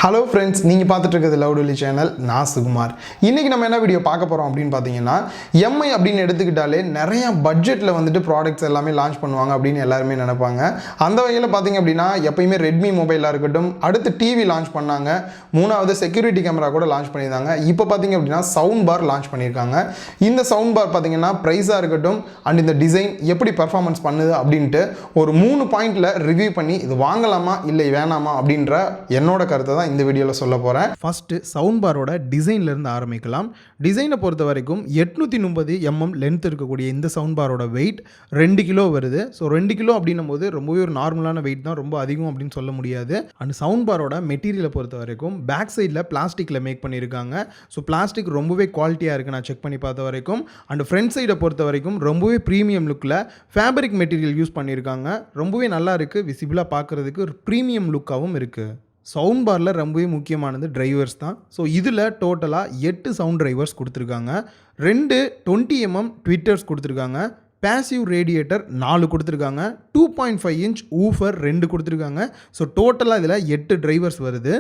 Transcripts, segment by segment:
Hello friends, நீங்கள் பார்த்துட்டு இருக்கிறது லவுடலி சேனல். நான் சுகுமார். இன்றைக்கி நம்ம என்ன வீடியோ பார்க்க போகிறோம் அப்படின்னு பார்த்தீங்கன்னா, எம்ஐ அப்படின்னு எடுத்துக்கிட்டாலே நிறைய பட்ஜெட்டில் வந்துட்டு ப்ராடக்ட்ஸ் எல்லாமே லான்ச் பண்ணுவாங்க அப்படின்னு எல்லாருமே நினைப்பாங்க. அந்த வகையில் பார்த்தீங்க அப்படின்னா எப்பயுமே ரெட்மி மொபைலாக இருக்கட்டும், அடுத்து டிவி லான்ச் பண்ணாங்க, மூணாவது செக்யூரிட்டி கேமரா கூட லான்ச் பண்ணியிருந்தாங்க. இப்போ பார்த்தீங்க அப்படின்னா சவுண்ட் பார் லான்ச் பண்ணியிருக்காங்க. இந்த சவுண்ட் பார் பார்த்தீங்கன்னா ப்ரைஸாக இருக்கட்டும் அண்ட் இந்த டிசைன் எப்படி பர்ஃபார்மன்ஸ் பண்ணுது அப்படின்ட்டு ஒரு 3 பாயிண்டில் ரிவ்யூ பண்ணி இது வாங்கலாமா இல்லை வேணாமா அப்படின்ற என்னோட கருத்தை தான் இந்த வீடியோவில் சொல்ல போகிறேன். ஃபர்ஸ்ட் சவுண்ட் பாரோட டிசைன்ல இருந்து ஆரம்பிக்கலாம். டிசைனை பொறுத்த வரைக்கும் 830 mm லென்த் இருக்கக்கூடிய இந்த சவுண்ட் பாரோட வெயிட் 2 கிலோ வருது. ஸோ 2 கிலோ அப்படின்னும் போது ரொம்பவே ஒரு நார்மலான வெயிட் தான், ரொம்ப அதிகம் அப்படின்னு சொல்ல முடியாது. அண்ட் சவுண்ட் பாரோட மெட்டீரியலை பொறுத்த வரைக்கும் பேக் சைடில் பிளாஸ்டிக்கில் மேக் பண்ணியிருக்காங்க. ஸோ பிளாஸ்டிக் ரொம்பவே குவாலிட்டியாக இருக்குது நான் செக் பண்ணி பார்த்த வரைக்கும். அண்ட் ஃப்ரண்ட் சைடை பொறுத்த வரைக்கும் ரொம்பவே ப்ரீமியம் லுக்கில் ஃபேப்ரிக் மெட்டீரியல் யூஸ் பண்ணியிருக்காங்க. ரொம்பவே நல்லா இருக்குது, விசிபிளாக பார்க்குறதுக்கு ஒரு ப்ரீமியம் லுக்காகவும் இருக்குது. சவுண்ட் பாரில் ரொம்பவே முக்கியமானது டிரைவர்ஸ் தான். ஸோ இதில் டோட்டலாக 8 சவுண்ட் டிரைவர்ஸ் கொடுத்துருக்காங்க. 2 20 mm ட்விட்டர்ஸ் கொடுத்துருக்காங்க. பேசிவ் ரேடியேட்டர் 4 கொடுத்துருக்காங்க. 2.5 inch ஊஃபர் 2 கொடுத்துருக்காங்க. ஸோ டோட்டலாக இதில் 8 டிரைவர்ஸ் வருது.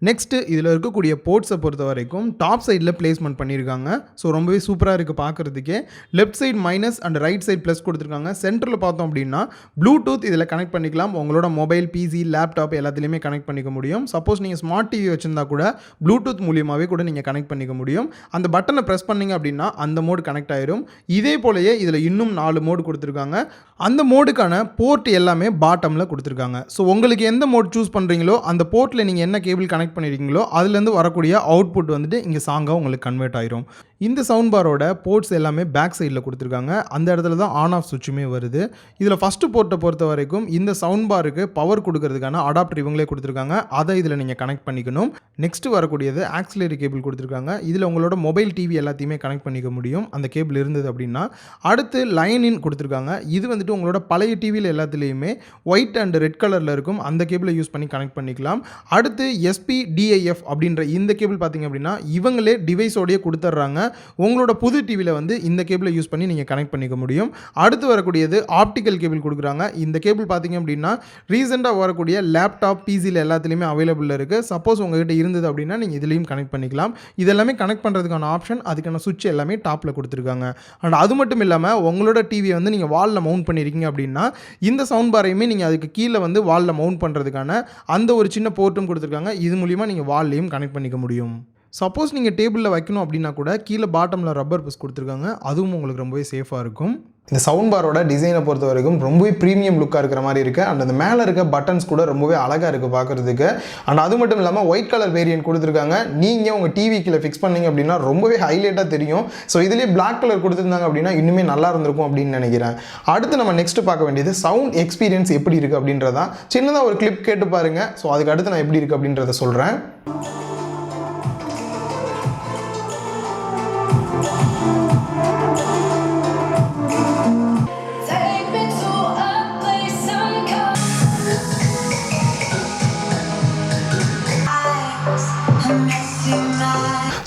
நெக்ஸ்ட்டு இதில் இருக்கக்கூடிய போர்ட்ஸை பொறுத்த வரைக்கும் டாப் சைடில் பிளேஸ்மெண்ட் பண்ணியிருக்காங்க. ஸோ ரொம்பவே சூப்பராக இருக்குது பார்க்குறதுக்கே. Left side minus and right side plus கொடுத்துருக்காங்க. சென்டரில் பார்த்தோம் அப்படின்னா ப்ளூடூத் இதில் கனெக்ட் பண்ணிக்கலாம். உங்களோட மொபைல், பிசி, லேப்டாப் எல்லாத்துலேயுமே கனெக்ட் பண்ணிக்க முடியும். சப்போஸ் நீங்கள் ஸ்மார்ட் டிவி வச்சுருந்தா கூட ப்ளூடூத் மூலியமாகவே கூட நீங்கள் கனெக்ட் பண்ணிக்க முடியும். அந்த பட்டனை ப்ரெஸ் பண்ணிங்க அப்படின்னா அந்த மோடு கனெக்ட் ஆயிரும். இதே போலயே இதில் இன்னும் 4 மோடு கொடுத்துருக்காங்க. அந்த மோடுக்கான போர்ட் எல்லாமே பாட்டமில் கொடுத்துருக்காங்க. ஸோ உங்களுக்கு எந்த மோட் சூஸ் பண்ணுறீங்களோ அந்த போர்ட்டில் நீங்கள் என்ன கேபிள் கனெக்ட் பண்ணிருக்கீங்களோ அதுலேருந்து வரக்கூடிய அவுட்புட் வந்துட்டு இங்கே சாங்காக உங்களுக்கு கன்வெர்ட் ஆயிரும். இந்த சவுண்ட் பாரோட போர்ட்ஸ் எல்லாமே பேக் சைடில் கொடுத்துருக்காங்க. அந்த இடத்துல தான் ஆன் ஆஃப் சுவிட்சுமே வருது. இதில் ஃபஸ்ட்டு போர்ட்டை பொறுத்த வரைக்கும் இந்த சவுண்ட் பாருக்கு பவர் கொடுக்கறதுக்கான அடாப்டர் இவங்களே கொடுத்துருக்காங்க. அதை இதில் நீங்கள் கனெக்ட் பண்ணிக்கணும். நெக்ஸ்ட்டு வரக்கூடியது ஆக்சிலரி கேபிள் கொடுத்துருக்காங்க. இதில் உங்களோட மொபைல், டிவி எல்லாத்தையுமே கனெக்ட் பண்ணிக்க முடியும் அந்த கேபிள் இருந்தது அப்படின்னா. அடுத்து லைன் இன் கொடுத்துருக்காங்க. இது வந்துட்டு உங்களோட பழைய டிவியில் எல்லாத்துலேயுமே ஒயிட் அண்ட் ரெட் கலரில் இருக்கும். அந்த கேபிளை யூஸ் பண்ணி கனெக்ட் பண்ணிக்கலாம். அடுத்து SPDIF அப்படின்ற இந்த கேபிள் பார்த்தீங்க அப்படின்னா இவங்களே டிவைஸோடையே கொடுத்துட்றாங்க. உங்களோட புது டிவியில் வந்து இந்த கேபிளை யூஸ் பண்ணி நீங்கள் கனெக்ட் பண்ணிக்க முடியும். அடுத்து வரக்கூடியது ஆப்டிக்கல் கேபிள் கொடுக்குறாங்க. இந்த கேபிள் பார்த்தீங்க அப்படின்னா ரீசெண்டாக வரக்கூடிய லேப்டாப், பிசியில் எல்லாத்துலேயுமே அவைலபிள் இருக்குது. சப்போஸ் உங்கள்கிட்ட இருந்தது அப்படின்னா நீங்கள் இதுலேயும் கனெக்ட் பண்ணிக்கலாம். இதெல்லாமே கனெக்ட் பண்ணுறதுக்கான ஆப்ஷன், அதுக்கான சுவிட்ச் எல்லாமே டாப்பில் கொடுத்துருக்காங்க. அண்ட் அது மட்டும் இல்லாமல் உங்களோட டிவியை வந்து நீங்கள் வாலில் மவுண்ட் பண்ணியிருக்கீங்க அப்படின்னா இந்த சவுண்ட் பாரையுமே நீங்கள் அதுக்கு கீழே வந்து வாலில் மவுண்ட் பண்ணுறதுக்கான அந்த ஒரு சின்ன போர்ட்டும் கொடுத்துருக்காங்க. இது மூலிமா நீங்கள் வால்லையும் கனெக்ட் பண்ணிக்க முடியும். சப்போஸ் நீங்கள் டேபிளில் வைக்கணும் அப்படின்னா கூட கீழே பாட்டமில் ரப்பர் பீஸ் கொடுத்துருக்காங்க. அதுவும் உங்களுக்கு ரொம்பவே சேஃபாக இருக்கும். இந்த சவுண்ட் பாரோட டிசைனை பொறுத்த வரைக்கும் ரொம்பவே ப்ரீமியம் லுக்காக இருக்கிற மாதிரி இருக்குது. அண்ட் அந்த மேலே இருக்க பட்டன்ஸ் கூட ரொம்பவே அழகாக இருக்குது பார்க்குறதுக்கு. அண்ட் அது மட்டும் இல்லாமல் ஒயிட் கலர் வேரியன்ட் கொடுத்துருக்காங்க. நீங்கள் உங்கள் டிவிக்கில் ஃபிக்ஸ் பண்ணிங்க அப்படின்னா ரொம்பவே ஹைலைட்டாக தெரியும். ஸோ இதுலேயே பிளாக் கலர் கொடுத்துருந்தாங்க அப்படின்னா இன்னுமே நல்லா இருந்திருக்கும் அப்படின்னு நினைக்கிறேன். அடுத்து நம்ம நெக்ஸ்ட் பார்க்க வேண்டியது சவுண்ட் எக்ஸ்பீரியன்ஸ் எப்படி இருக்குது அப்படின்றதான். சின்னதாக ஒரு கிளிப் கேட்டு பாருங்கள். ஸோ அதுக்கு அடுத்து நான் எப்படி இருக்குது அப்படின்றத சொல்கிறேன்.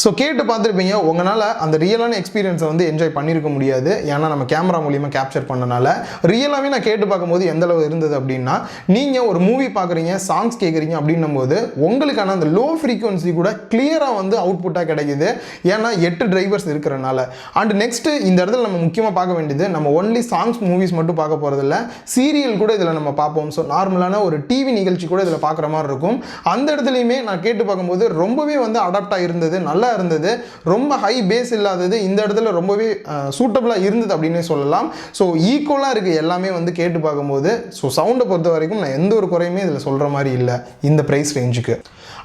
ஸோ கேட்டு பார்த்துருப்பீங்க. உங்களால் அந்த ரியலான எக்ஸ்பீரியன்ஸை வந்து என்ஜாய் பண்ணியிருக்க முடியாது. ஏன்னா நம்ம கேமரா மூலியமாக கேப்சர் பண்ணனால. ரியலாகவே நான் கேட்டு பார்க்கும்போது எந்தளவு இருந்தது அப்படின்னா, நீங்கள் ஒரு மூவி பார்க்குறீங்க, சாங்ஸ் கேட்குறீங்க அப்படின்னும் போது உங்களுக்கான அந்த லோ ஃப்ரீக்வன்சி கூட கிளியராக வந்து அவுட்புட்டாக கிடைக்குது. ஏன்னா 8 டிரைவர்ஸ் இருக்கிறனால. அண்ட் நெக்ஸ்ட்டு இந்த இடத்துல நம்ம முக்கியமாக பார்க்க வேண்டியது, நம்ம ஒன்லி சாங்ஸ், மூவிஸ் மட்டும் பார்க்க போகிறதில்ல, சீரியல் கூட இதில் நம்ம பார்ப்போம். ஸோ நார்மலான ஒரு டிவி நிகழ்ச்சி கூட இதில் பார்க்குற மாதிரி இருக்கும். அந்த இடத்துலையுமே நான் கேட்டு பார்க்கும்போது ரொம்பவே வந்து அடாப்டாக இருந்தது, நல்லா இருந்தது. ரொம்ப ஹை பேஸ் இல்லாதது இந்த இடத்துல ரொம்பவே சூட்டபிளாக இருந்தது அப்படின்னே சொல்லலாம். ஸோ ஈக்குவலாக இருக்குது எல்லாமே வந்து கேட்டு பார்க்கும்போது. ஸோ சவுண்டை பொறுத்த வரைக்கும் நான் எந்த ஒரு குறையுமே இதில் சொல்கிற மாதிரி இல்லை இந்த ப்ரைஸ் ரேஞ்சுக்கு.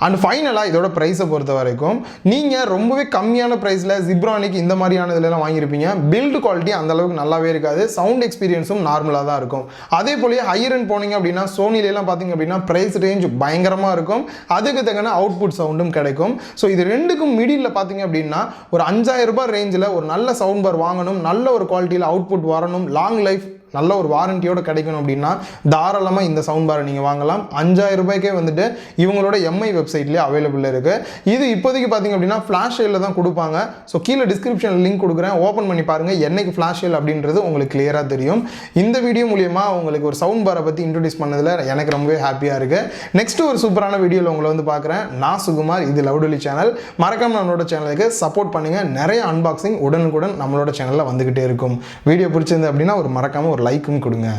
அண்ட் ஃபைனலாக இதோட ப்ரைஸை பொறுத்த வரைக்கும் நீங்கள் ரொம்பவே கம்மியான ப்ரைஸில் ஜிப்ரானிக் இந்த மாதிரியான இதெல்லாம் வாங்கியிருப்பீங்க. பில்டு குவாலிட்டி அந்தளவுக்கு நல்லாவே இருக்காது. சவுண்ட் எக்ஸ்பீரியன்ஸும் நார்மலாக தான் இருக்கும். அதே போலயே ஹையர் அண்ட் போனீங்க அப்படின்னா சோனிலெலாம் பார்த்தீங்க அப்படின்னா ப்ரைஸ் ரேஞ்ச் பயங்கரமாக இருக்கும். அதுக்கு தக்கன அவுட்புட் சவுண்டும் கிடைக்கும். ஸோ இது ரெண்டுக்கும் மிடில் பார்த்தீங்க அப்படின்னா ஒரு 5000 ரூபாய் ரேஞ்சில் ஒரு நல்ல சவுண்ட் பார் வாங்கணும், நல்ல ஒரு குவாலிட்டியில் அவுட்புட் வரணும், லாங் லைஃப் நல்ல ஒரு வாரண்டியோட கிடைக்கணும் அப்படின்னா தாராளமாக இந்த சவுண்ட் பாரை நீங்கள் வாங்கலாம். 5000 ரூபாய்க்கே வந்துட்டு இவங்களோட எம்ஐ வெப்சைட்லேயே அவைலபிள் இருக்குது. இது இப்போதைக்கு பார்த்தீங்க அப்படின்னா ஃப்ளாஷ் சேலில் தான் கொடுப்பாங்க. ஸோ கீழே டிஸ்கிரிப்ஷனில் லிங்க் கொடுக்குறேன், ஓப்பன் பண்ணி பாருங்கள். என்னைக்கு ஃப்ளாஷ் சேல் அப்படின்றது உங்களுக்கு கிளியராக தெரியும். இந்த வீடியோ மூலியமாக உங்களுக்கு ஒரு சவுண்ட் பாரை பற்றி இன்ட்ரோடியூஸ் பண்ணதில் எனக்கு ரொம்பவே ஹாப்பியாக இருக்குது. நெக்ஸ்ட் ஒரு சூப்பரான வீடியோவில் உங்களை வந்து பார்க்குறேன். நான் சுகுமார், இது லவுடலி சேனல். மறக்காம நம்மளோட சேனலுக்கு சப்போர்ட் பண்ணுங்கள். நிறைய அன்பாக்சிங் உடனுக்குடன் நம்மளோட சேனலில் வந்துக்கிட்டே இருக்கும். வீடியோ பிடிச்சிருந்து அப்படின்னா மறக்காமல் ஒரு லைக்கும் கொடுங்க.